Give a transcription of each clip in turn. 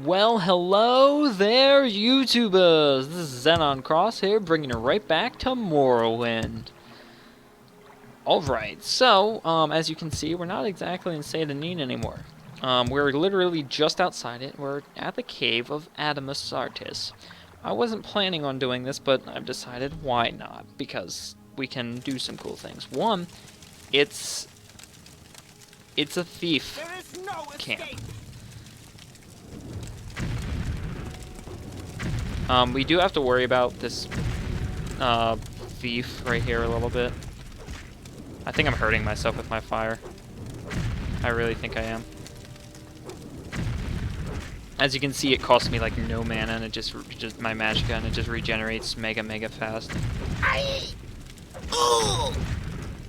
Well, hello there, YouTubers! This is Xenon Cross here, bringing it right back to Morrowind. Alright, so, as you can see, we're not exactly in Satanin anymore. We're literally just outside it. We're at the cave of Adamus Artis. I wasn't planning on doing this, but I've decided why not, because we can do some cool things. One, it's a thief camp. We do have to worry about this thief right here a little bit. I think I'm hurting myself with my fire. I really think I am. As you can see, it costs me like no mana, and it just my magicka, and it just regenerates mega fast.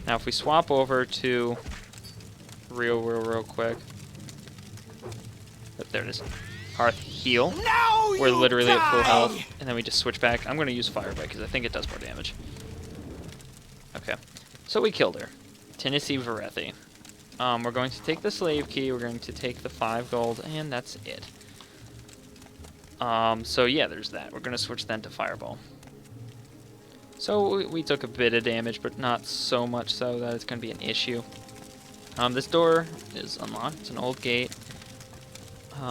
Now, if we swap over to real quick, there it is. Hearth heal. We're literally at full health, and then we just switch back. I'm going to use Firebite because I think it does more damage. Okay, so we killed her. Tennessee Varethi. We're going to take the slave key, we're going to take the 5 gold, and that's it. So yeah, there's that. We're going to switch then to Fireball. So we took a bit of damage, but not so much so that it's going to be an issue. This door is unlocked. It's an old gate. We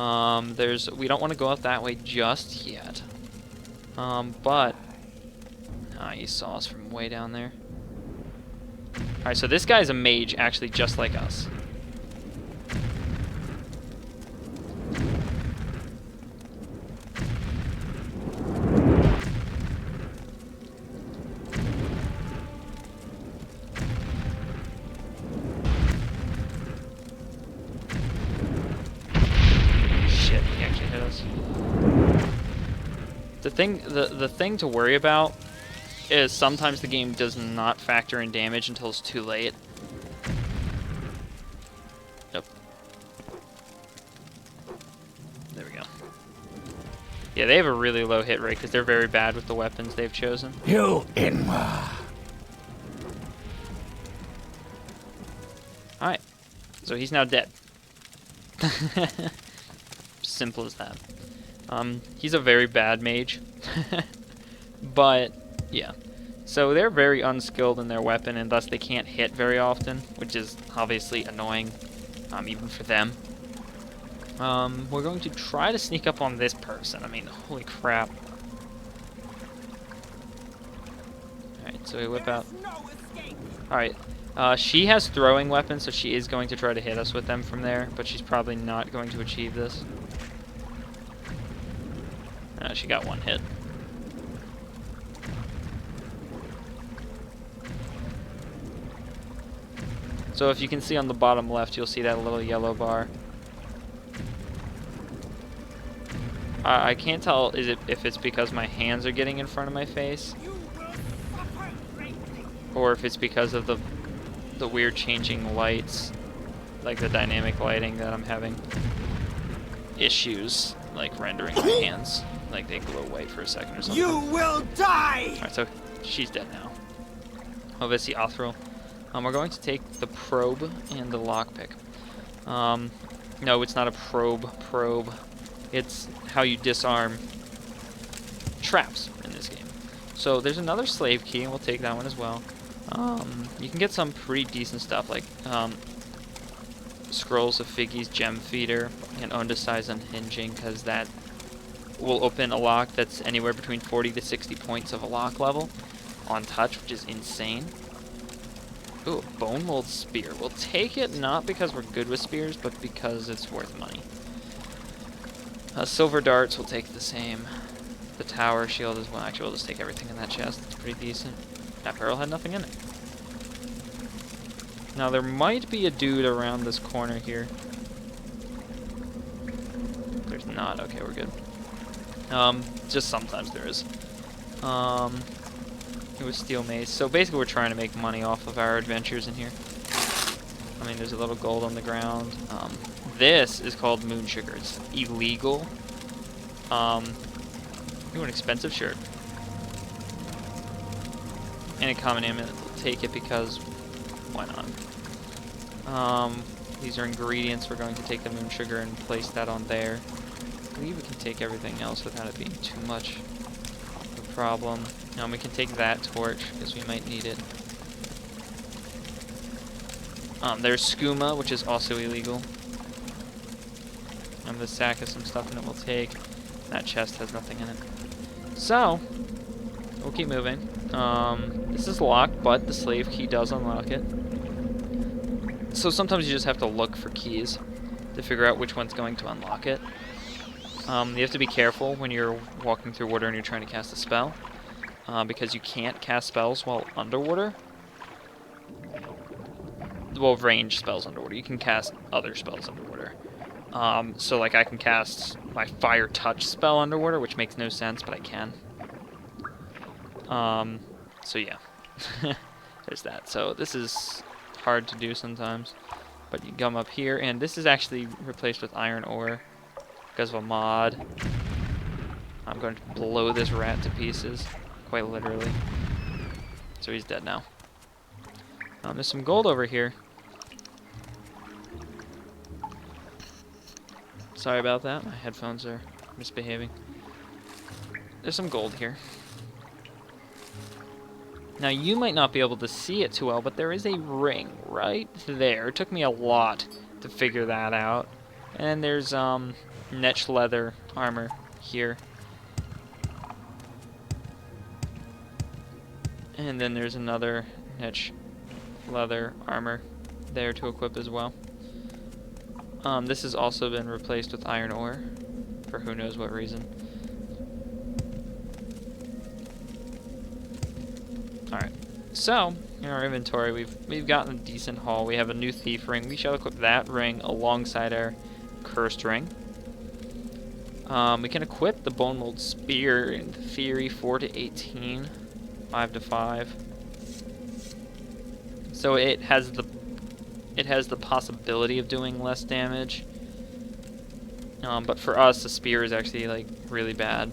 don't want to go out that way just yet. But you saw us from way down there. Alright, so this guy's a mage, actually, just like us. The thing to worry about is sometimes the game does not factor in damage until it's too late. Nope. There we go. Yeah, they have a really low hit rate because they're very bad with the weapons they've chosen. Alright. So he's now dead. Simple as that. He's a very bad mage. But, yeah. So they're very unskilled in their weapon, and thus they can't hit very often, which is obviously annoying, even for them. We're going to try to sneak up on this person. I mean, holy crap. Alright, so we whip out. Alright, she has throwing weapons, so she is going to try to hit us with them from there, but she's probably not going to achieve this. She got one hit. So if you can see on the bottom left, you'll see that little yellow bar. I can't tell if it's because my hands are getting in front of my face, or if it's because of the weird changing lights, like the dynamic lighting, that I'm having issues like rendering my hands. Like they glow white for a second or something. You will die! Alright, so she's dead now. Obviously, Othril. We're going to take the probe and the lockpick. No, it's not a probe. It's how you disarm traps in this game. So there's another slave key, and we'll take that one as well. You can get some pretty decent stuff, like Scrolls of Figgy's Gem Feeder and Undecisive Unhinging, because that will open a lock that's anywhere between 40 to 60 points of a lock level on touch, which is insane. Ooh, Bone Mold Spear. We'll take it not because we're good with spears, but because it's worth money. Silver Darts, we'll take the same. The Tower Shield as well. Actually, we'll just take everything in that chest. It's pretty decent. That barrel had nothing in it. Now, there might be a dude around this corner here. There's not. Okay, we're good. Just sometimes there is. It was Steel Mace. So basically we're trying to make money off of our adventures in here. I mean, there's a little gold on the ground. This is called Moon Sugar. It's illegal. Ooh, an expensive shirt. And a common amulet. We'll take it because why not? These are ingredients. We're going to take the Moon Sugar and place that on there. believe we can take everything else without it being too much of a problem. We can take that torch, because we might need it. There's skooma, which is also illegal. The sack has some stuff in it we'll take. That chest has nothing in it. So, we'll keep moving. This is locked, but the slave key does unlock it. So sometimes you just have to look for keys to figure out which one's going to unlock it. You have to be careful when you're walking through water and you're trying to cast a spell, because you can't cast spells while underwater. Well, range spells underwater. You can cast other spells underwater. So like I can cast my fire touch spell underwater, which makes no sense, but I can. So yeah, there's that. So this is hard to do sometimes, but you come up here, and this is actually replaced with iron ore because of a mod. I'm going to blow this rat to pieces, quite literally. So he's dead now. There's some gold over here. Sorry about that, my headphones are misbehaving. There's some gold here. Now you might not be able to see it too well, but there is a ring right there. It took me a lot to figure that out. And there's netch leather armor here. And then there's another netch leather armor there to equip as well. This has also been replaced with iron ore, for who knows what reason. Alright, so, in our inventory, we've gotten a decent haul. We have a new thief ring. We shall equip that ring alongside our cursed ring. We can equip the bone mold spear, in theory, 4 to 18, 5 to 5. So it has the possibility of doing less damage. But for us, the spear is actually like really bad.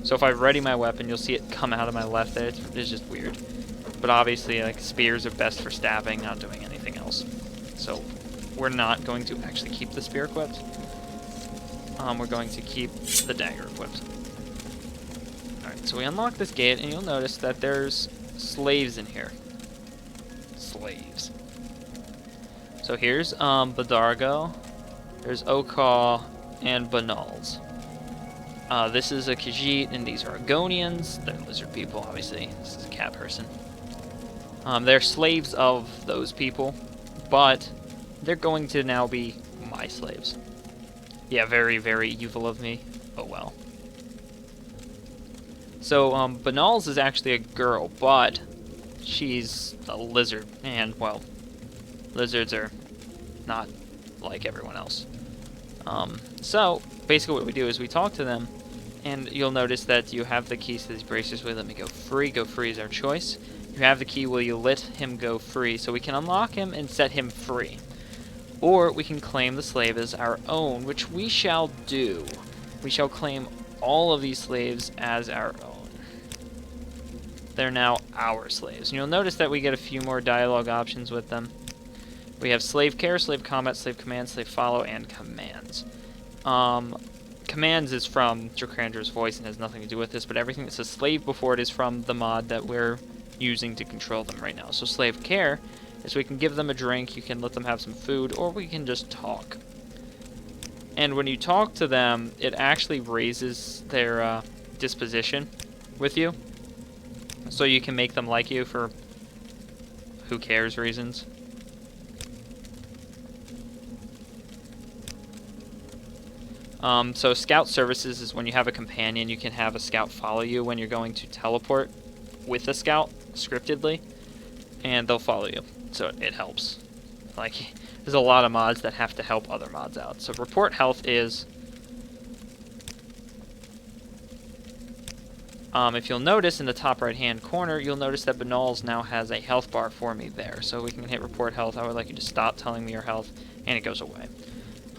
So if I ready my weapon, you'll see it come out of my left there. It's just weird. But obviously, like, spears are best for stabbing, not doing anything else. So we're not going to actually keep the spear equipped. We're going to keep the dagger equipped. Alright, so we unlock this gate, and you'll notice that there's slaves in here. Slaves. So here's Badargo, there's Okal, and Banals. This is a Khajiit, and these are Argonians. They're lizard people, obviously. This is a cat person. They're slaves of those people, but they're going to now be my slaves. Yeah, very, very evil of me. Oh well. So, Banals is actually a girl, but she's a lizard, and, well, lizards are not like everyone else. So, basically what we do is we talk to them, and you'll notice that you have the keys to these braces. Will you let me go free? Go free is our choice. You have the key. Will you let him go free? So we can unlock him and set him free. Or we can claim the slave as our own, which we shall do. We shall claim all of these slaves as our own. They're now our slaves. And you'll notice that we get a few more dialogue options with them. We have slave care, slave combat, slave command, slave follow, and commands. Commands is from Drakrandra's voice and has nothing to do with this, but everything that says slave before it is from the mod that we're using to control them right now. So slave care is we can give them a drink, you can let them have some food, or we can just talk. And when you talk to them, it actually raises their disposition with you. So you can make them like you for who cares reasons. So scout services is when you have a companion, you can have a scout follow you when you're going to teleport with a scout, scriptedly, and they'll follow you. So it helps. Like, there's a lot of mods that have to help other mods out. So report health is, if you'll notice in the top right hand corner, you'll notice that Banals now has a health bar for me there. So we can hit report health. I would like you to stop telling me your health, and it goes away.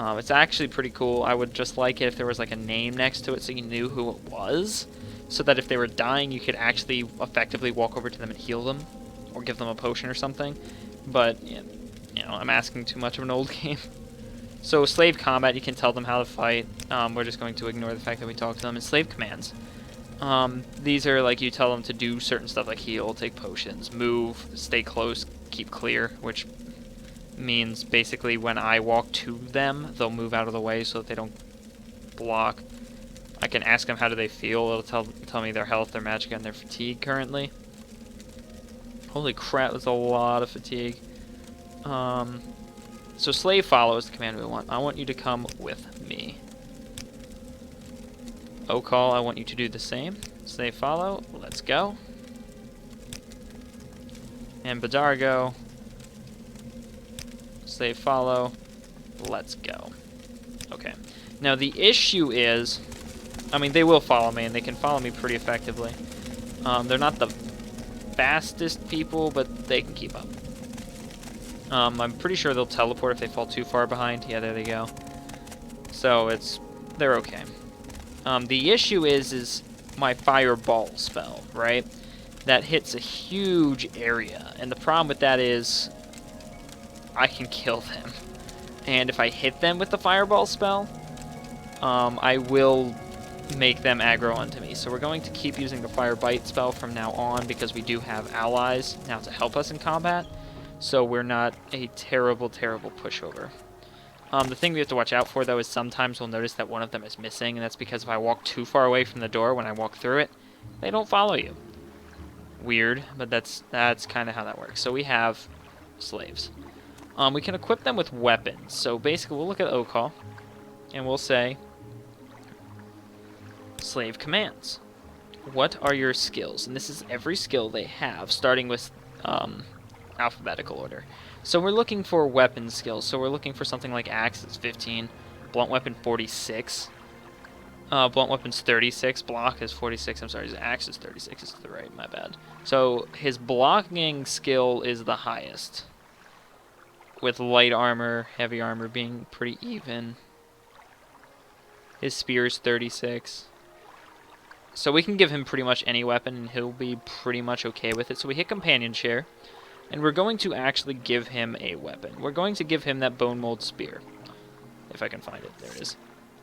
It's actually pretty cool. I would just like it if there was like a name next to it so you knew who it was, so that if they were dying, you could actually effectively walk over to them and heal them, or give them a potion or something. But, you know, I'm asking too much of an old game. So slave combat, you can tell them how to fight. We're just going to ignore the fact that we talk to them. And slave commands. These are like you tell them to do certain stuff like heal, take potions, move, stay close, keep clear, which means basically when I walk to them, they'll move out of the way so that they don't block. I can ask them how do they feel. It'll tell me their health, their magic, and their fatigue currently. Holy crap, that's a lot of fatigue. So slave follow is the command we want. I want you to come with me. Okal, I want you to do the same. Slave follow, let's go. And Badargo, slave follow, let's go. Okay. Now the issue is, I mean, they will follow me, and they can follow me pretty effectively. They're not the fastest people, but they can keep up. I'm pretty sure they'll teleport if they fall too far behind. Yeah, there they go. So they're okay. The issue is my fireball spell, right? That hits a huge area, and the problem with that is I can kill them. And if I hit them with the fireball spell, I will make them aggro onto me. So we're going to keep using the fire bite spell from now on because we do have allies now to help us in combat. So we're not a terrible, terrible pushover. The thing we have to watch out for, though, is sometimes we'll notice that one of them is missing, and that's because if I walk too far away from the door when I walk through it, they don't follow you. Weird, but that's kind of how that works. So we have slaves. We can equip them with weapons. So basically, we'll look at Okal, and we'll say, slave commands. What are your skills? And this is every skill they have, starting with alphabetical order. So we're looking for weapon skills. So we're looking for something like axe is 15, blunt weapon 46, blunt weapon's 36, block is 46. I'm sorry, his axe is 36. Is to the right, my bad. So his blocking skill is the highest, with light armor, heavy armor being pretty even. His spear is 36. So we can give him pretty much any weapon, and he'll be pretty much okay with it. So we hit companion share. And we're going to actually give him a weapon. We're going to give him that bone mold spear. If I can find it. There it is.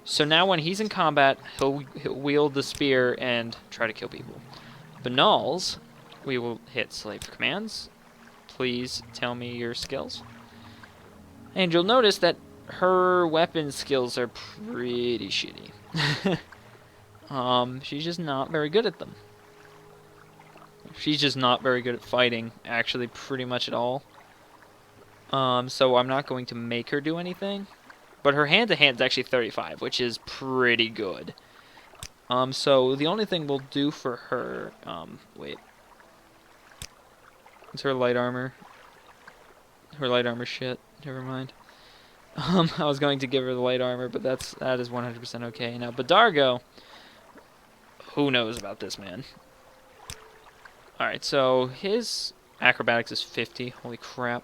So now when he's in combat, he'll wield the spear and try to kill people. Banals, we will hit slave commands. Please tell me your skills. And you'll notice that her weapon skills are pretty shitty. She's just not very good at them. She's just not very good at fighting, actually, pretty much at all. So I'm not going to make her do anything. But her hand-to-hand is actually 35, which is pretty good. So the only thing we'll do for her... wait. It's her light armor. Her light armor shit. Never mind. I was going to give her the light armor, but that is 100% okay. Now, Badargo... Who knows about this man? Alright, so his acrobatics is 50. Holy crap.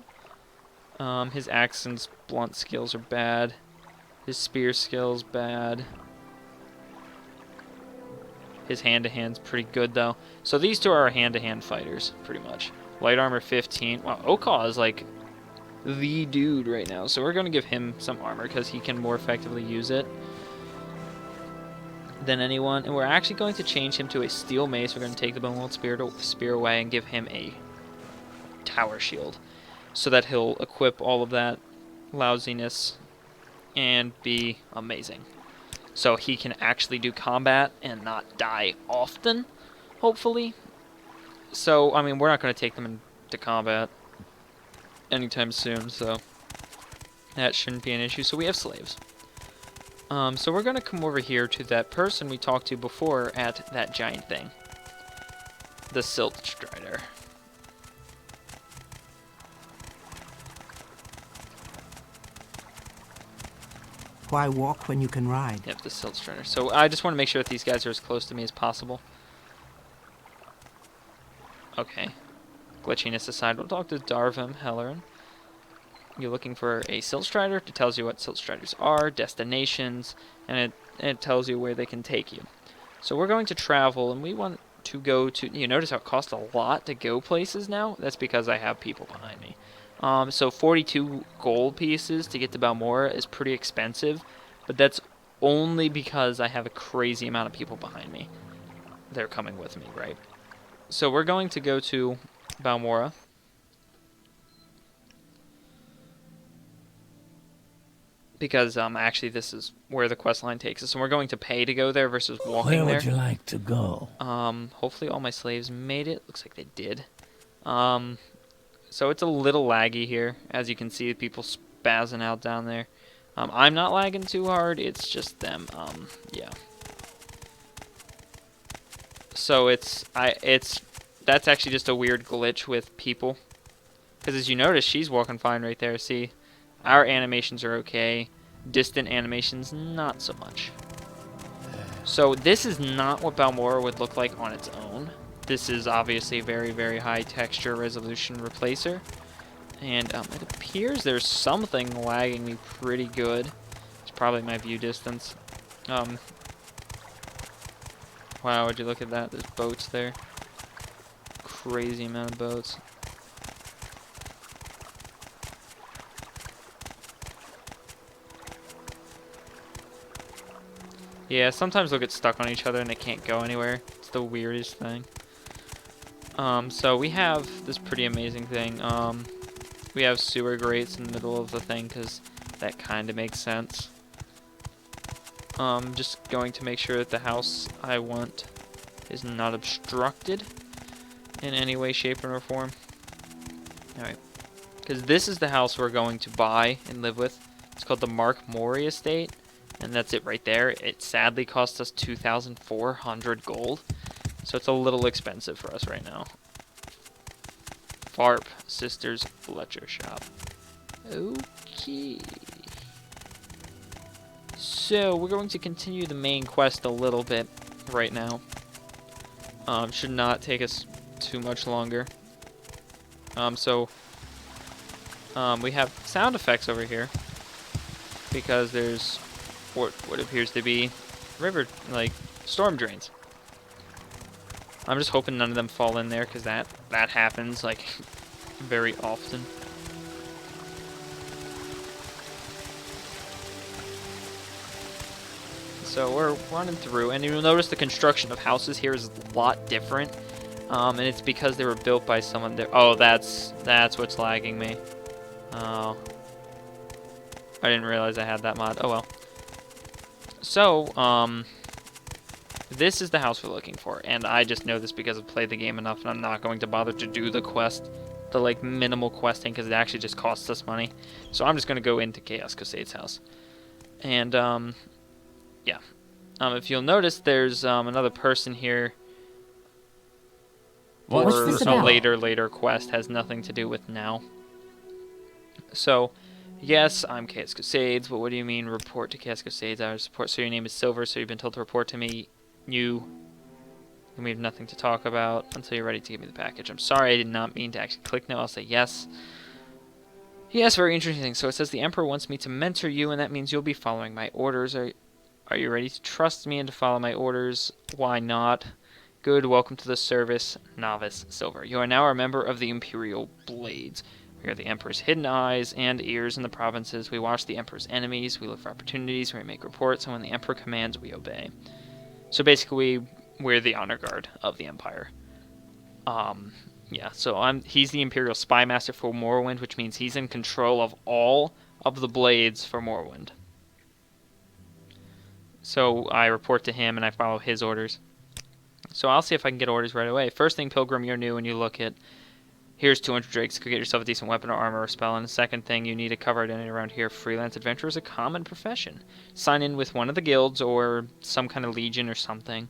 His axe and blunt skills are bad. His spear skills, bad. His hand-to-hand's pretty good, though. So these two are hand-to-hand fighters, pretty much. Light armor 15. Wow, Okal is like the dude right now. So we're going to give him some armor because he can more effectively use it than anyone. And we're actually going to change him to a steel mace. We're going to take the bone mold spear away and give him a tower shield so that he'll equip all of that lousiness and be amazing. So he can actually do combat and not die often, hopefully. So, I mean, we're not going to take them into combat anytime soon, so that shouldn't be an issue. So we have slaves. So we're going to come over here to that person we talked to before at that giant thing. The Silt Strider. Why walk when you can ride? Yep, the Silt Strider. So I just want to make sure that these guys are as close to me as possible. Okay. Glitchiness aside, we'll talk to Darvim Hellerin. You're looking for a Silt Strider. It tells you what Silt Striders are, destinations, and it tells you where they can take you. So we're going to travel, and we want to go to... You notice how it costs a lot to go places now? That's because I have people behind me. So 42 gold pieces to get to Balmora is pretty expensive, but that's only because I have a crazy amount of people behind me. They're coming with me, right? So we're going to go to Balmora. Because actually this is where the quest line takes us. And we're going to pay to go there versus walking there. Where would you like to go? Hopefully all my slaves made it. Looks like they did. So it's a little laggy here. As you can see, people spazzing out down there. I'm not lagging too hard. It's just them. Yeah. So that's actually just a weird glitch with people. Because as you notice, she's walking fine right there. See, our animations are okay. Distant animations, not so much. So this is not what Balmora would look like on its own. This is obviously a very, very high texture resolution replacer. And it appears there's something lagging me pretty good. It's probably my view distance. Wow, would you look at that? There's boats there. Crazy amount of boats. Yeah, sometimes they'll get stuck on each other and they can't go anywhere. It's the weirdest thing. So we have this pretty amazing thing. We have sewer grates in the middle of the thing because that kind of makes sense. Just going to make sure that the house I want is not obstructed in any way, shape, or form. Alright. Because this is the house we're going to buy and live with. It's called the Mark Mori Estate. And that's it right there. It sadly cost us 2,400 gold. So it's a little expensive for us right now. Farp Sisters Fletcher Shop. Okay. So we're going to continue the main quest a little bit right now. Should not take us too much longer. We have sound effects over here. Because there's what appears to be river, like, storm drains. I'm just hoping none of them fall in there, because that happens, like, very often. So we're running through, and you'll notice the construction of houses here is a lot different. And it's because they were built by someone there. Oh, that's what's lagging me. Oh. I didn't realize I had that mod. Oh well. So, this is the house we're looking for, and I just know this because I've played the game enough, and I'm not going to bother to do the quest, the, like, minimal questing, because it actually just costs us money. So I'm just going to go into Chaos Crusade's house. And, yeah. If you'll notice, there's, another person here. What's For this a about? later quest, has nothing to do with now. So, yes, I'm Chaos Crusades, but what do you mean report to Chaos Crusades? I support, so your name is Silver, so you've been told to report to me. And we have nothing to talk about until you're ready to give me the package. I'm sorry, I did not mean to actually click no. I'll say yes. Yes, very interesting. So it says the Emperor wants me to mentor you, and that means you'll be following my orders. Are you ready to trust me and to follow my orders? Why not? Good, welcome to the service, Novice Silver. You are now a member of the Imperial Blades. We are the Emperor's hidden eyes and ears in the provinces. We watch the Emperor's enemies. We look for opportunities. We make reports. And when the Emperor commands, we obey. So basically, we're the honor guard of the Empire. Yeah, so he's the Imperial Spy Master for Morrowind, which means he's in control of all of the blades for Morrowind. So I report to him and I follow his orders. So I'll see if I can get orders right away. First thing, Pilgrim, you're new and you look at... Here's 200 drakes. Go get yourself a decent weapon or armor or spell. And the second thing, you need a cover identity around here. Freelance adventurer is a common profession. Sign in with one of the guilds or some kind of legion or something.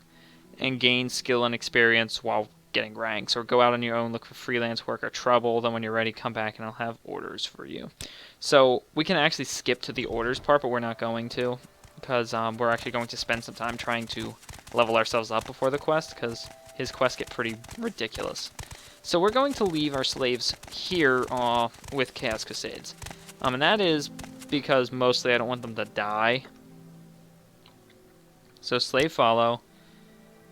And gain skill and experience while getting ranks. Or go out on your own, look for freelance work or trouble. Then when you're ready, come back and I'll have orders for you. So we can actually skip to the orders part, but we're not going to. Because we're actually going to spend some time trying to level ourselves up before the quest. Because his quests get pretty ridiculous. So we're going to leave our slaves here with Chaos Crusades. And that is because mostly I don't want them to die. So slave follow.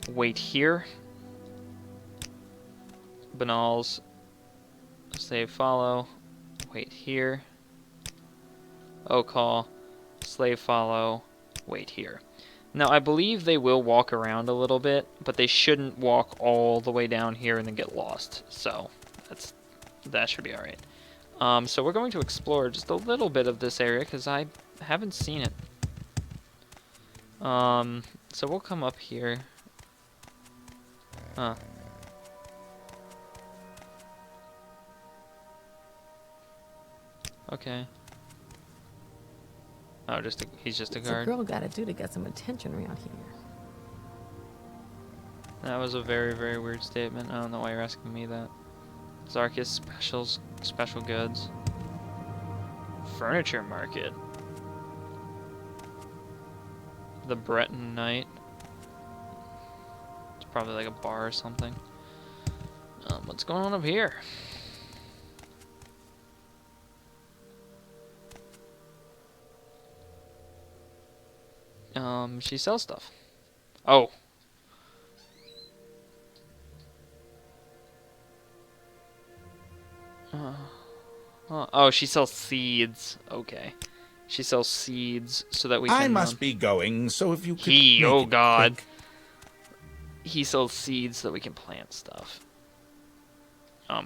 Wait here. Banals. Slave follow. wait here. O call, slave follow, wait here. Now, I believe they will walk around a little bit, but they shouldn't walk all the way down here and then get lost. So, that should be alright. So we're going to explore just a little bit of this area, because I haven't seen it. So we'll come up here. Huh. Okay. Oh, he's just a guard. What's a girl gotta do to get some attention around here? That was a very, very weird statement. I don't know why you're asking me that. Zarkis special goods. Furniture market. The Breton Knight. It's probably like a bar or something. What's going on up here? She sells stuff. Oh. Oh, she sells seeds. Okay. She sells seeds so that we can... I must be going, so if you could oh make it god. quick. He sells seeds so that we can plant stuff.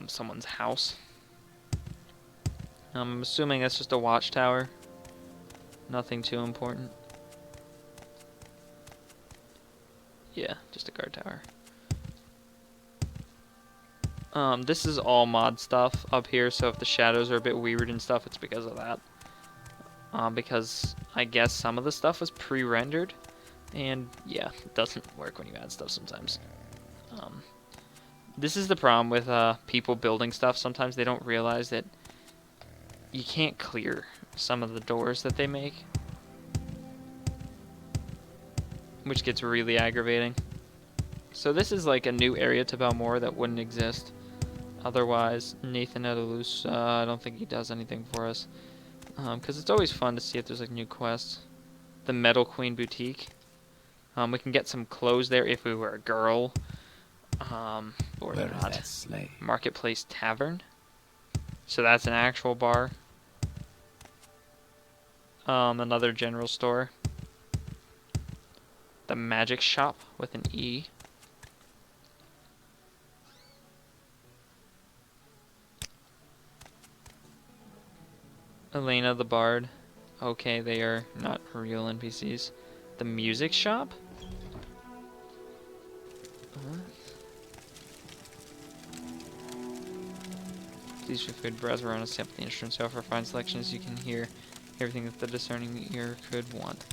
Someone's house. I'm assuming that's just a watchtower. Nothing too important. Yeah, just a guard tower. This is all mod stuff up here, so if the shadows are a bit weird and stuff, it's because of that. Because I guess some of the stuff was pre-rendered, and yeah, it doesn't work when you add stuff sometimes. This is the problem with people building stuff. Sometimes they don't realize that you can't clear some of the doors that they make, which gets really aggravating. So this is like a new area to Balmora that wouldn't exist otherwise. Nathan Edalus, I don't think he does anything for us. Because it's always fun to see if there's like new quests. The Metal Queen Boutique. We can get some clothes there if we were a girl. Or not. Marketplace Tavern. So that's an actual bar. Another general store. The Magic Shop with an E. Elena the Bard. Okay, they are not real NPCs. The Music Shop? What? Please feel free to browse around and sample the instruments. They offer a fine selection as you can hear everything that the discerning ear could want.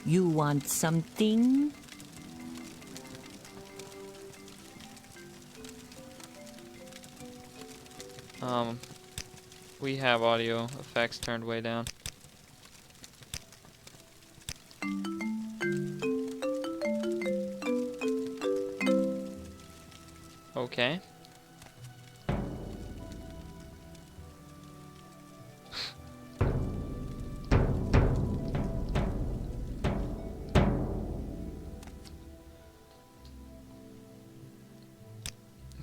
You want something? We have audio effects turned way down. Okay.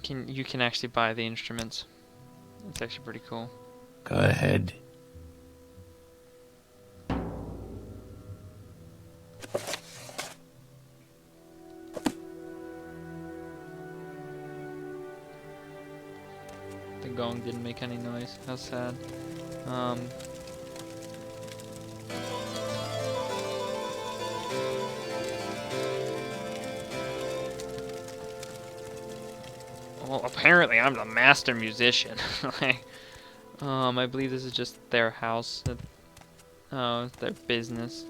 You can actually buy the instruments. It's actually pretty cool. Go ahead. The gong didn't make any noise. How sad. Well, apparently I'm the master musician. I believe this is just their house. Oh, it's their business.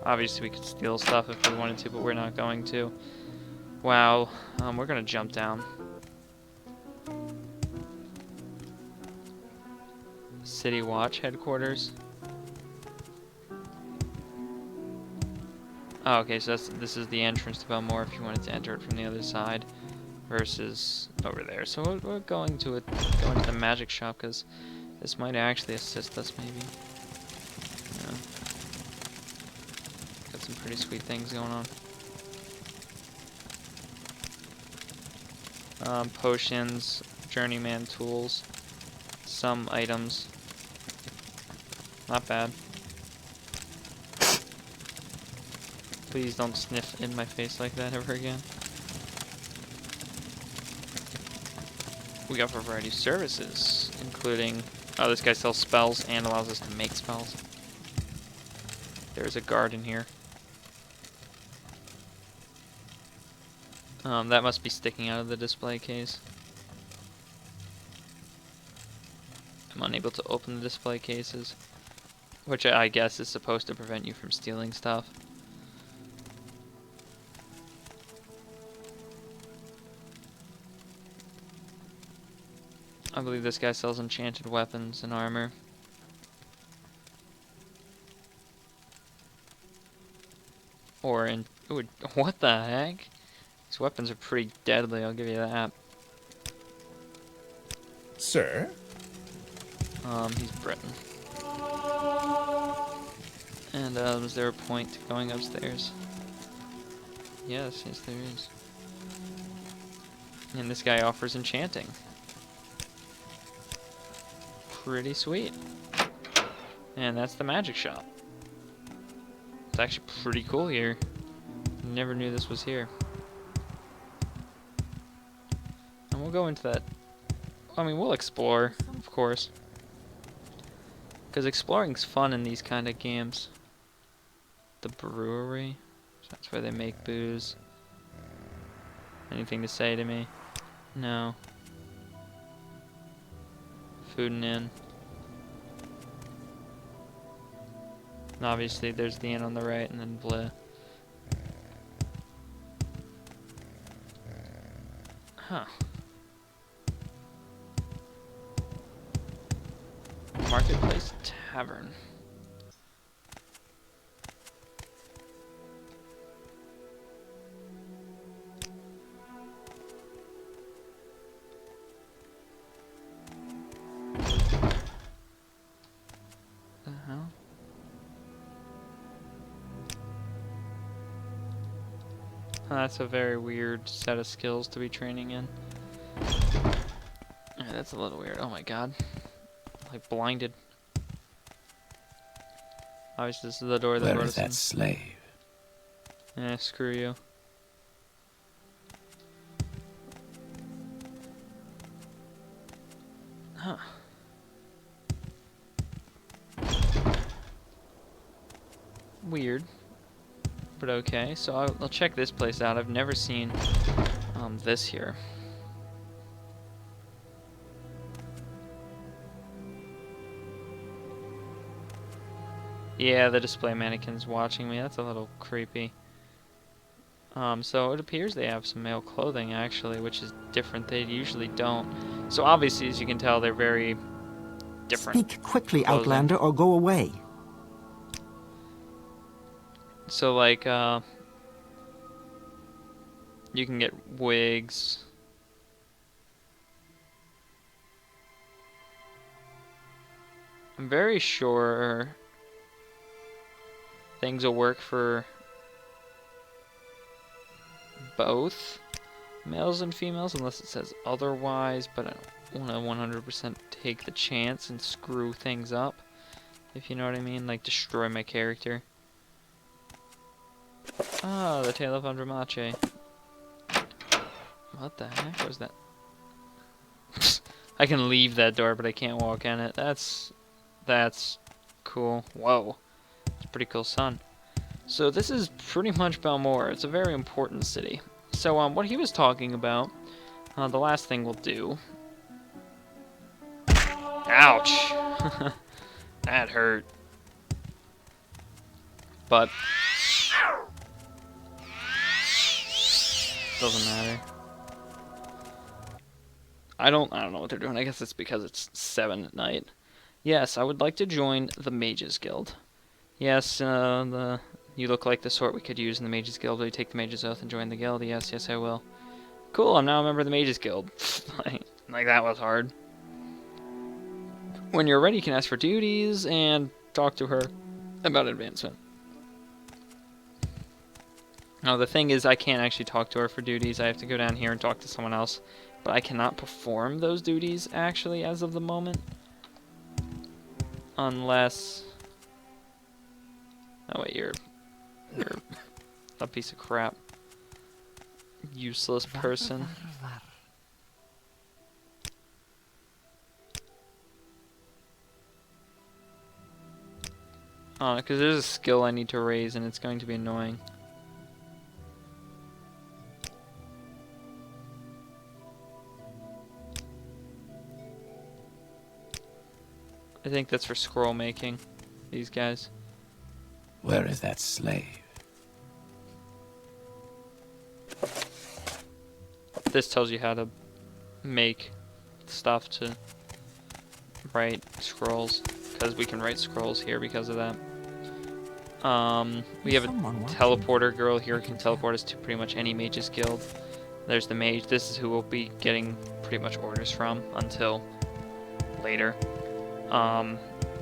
Obviously we could steal stuff if we wanted to, but we're not going to. Wow, we're gonna jump down. City Watch headquarters. Oh, okay, so this is the entrance to Balmora if you wanted to enter it from the other side, versus over there. So we're going to the magic shop because this might actually assist us, maybe. Yeah. Got some pretty sweet things going on. Potions, journeyman tools, some items. Not bad. Please don't sniff in my face like that ever again. We offer a variety of services, including... Oh, this guy sells spells and allows us to make spells. There's a guard in here. That must be sticking out of the display case. I'm unable to open the display cases, which I guess is supposed to prevent you from stealing stuff. I believe this guy sells enchanted weapons and armor. Or in... Ooh, what the heck? These weapons are pretty deadly, I'll give you that. Sir? He's Breton. And, was there a point to going upstairs? Yes, there is. And this guy offers enchanting. Pretty sweet. And that's the magic shop. It's actually pretty cool here. Never knew this was here. And we'll go into that. I mean, we'll explore, of course. Because exploring's fun in these kind of games. The brewery. That's where they make booze. Anything to say to me? No. Food and inn. And obviously there's the inn on the right and then bleh. Huh. Marketplace Tavern. The hell? That's a very weird set of skills to be training in. Yeah, that's a little weird. Oh my god. Like blinded. Obviously this is the door that Where brought is us that in. slave? Screw you. Huh. Weird. But okay, so I'll check this place out. I've never seen this here. Yeah, the display mannequin's watching me. That's a little creepy. So it appears they have some male clothing, actually, which is different. They usually don't. So obviously, as you can tell, they're very different. Speak quickly, clothing. Outlander, or go away. So, like, you can get wigs. I'm very sure things will work for both males and females, unless it says otherwise, but I don't want to 100% take the chance and screw things up, if you know what I mean, like destroy my character. Ah, the Tale of Andromache. What the heck was that? I can leave that door, but I can't walk in it. That's cool. Whoa. It's a pretty cool sun. So this is pretty much Balmora. It's a very important city. So what he was talking about, the last thing we'll do. Ouch! That hurt. But doesn't matter. I don't know what they're doing. I guess it's because it's 7 at night. Yes, I would like to join the Mages Guild. Yes, you look like the sort we could use in the Mages Guild. Will you take the Mages Oath and join the guild? Yes, I will. Cool, I'm now a member of the Mages Guild. like that was hard. When you're ready, you can ask for duties and talk to her about advancement. Now the thing is, I can't actually talk to her for duties. I have to go down here and talk to someone else. But I cannot perform those duties, actually, as of the moment. Unless... Oh wait, you're a piece of crap. Useless person. Because there's a skill I need to raise and it's going to be annoying. I think that's for scroll making, these guys. Where is that slave? This tells you how to make stuff to write scrolls, because we can write scrolls here because of that. We have a teleporter girl here who can teleport us to pretty much any mage's guild. There's the mage. This is who we'll be getting pretty much orders from until later.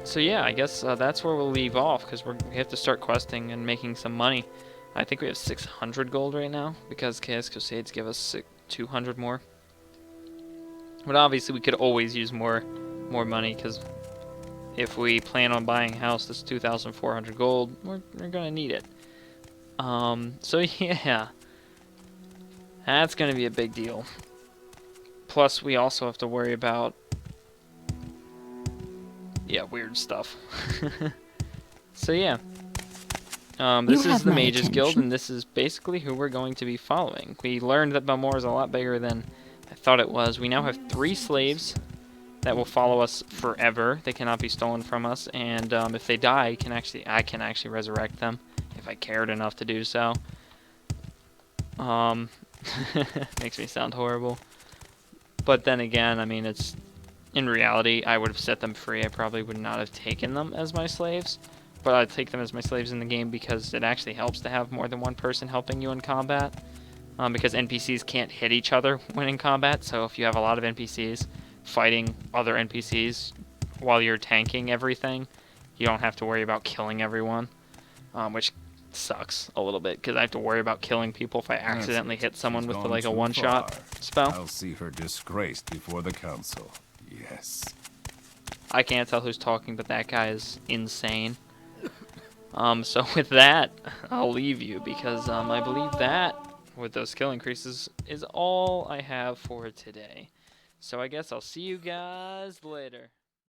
So yeah, I guess that's where we'll leave off, because we have to start questing and making some money. I think we have 600 gold right now, because Chaos Crusades give us 200 more. But obviously we could always use more money, because if we plan on buying a house that's 2,400 gold, we're gonna need it. So yeah, that's gonna be a big deal. Plus we also have to worry about weird stuff. So yeah, this is the Mages Guild, and this is basically who we're going to be following. We learned that Balmor is a lot bigger than I thought it was. We now have 3 slaves that will follow us forever. They cannot be stolen from us, and if they die, I can actually resurrect them if I cared enough to do so. Makes me sound horrible. But then again, I mean, in reality, I would have set them free. I probably would not have taken them as my slaves, but I'd take them as my slaves in the game because it actually helps to have more than one person helping you in combat. Because NPCs can't hit each other when in combat, so if you have a lot of NPCs fighting other NPCs while you're tanking everything, you don't have to worry about killing everyone, which sucks a little bit, because I have to worry about killing people if I accidentally hit someone with like a one-shot spell. I'll see her disgraced before the council. Yes. I can't tell who's talking, but that guy is insane. So with that, I'll leave you, because I believe that, with those skill increases, is all I have for today. So I guess I'll see you guys later.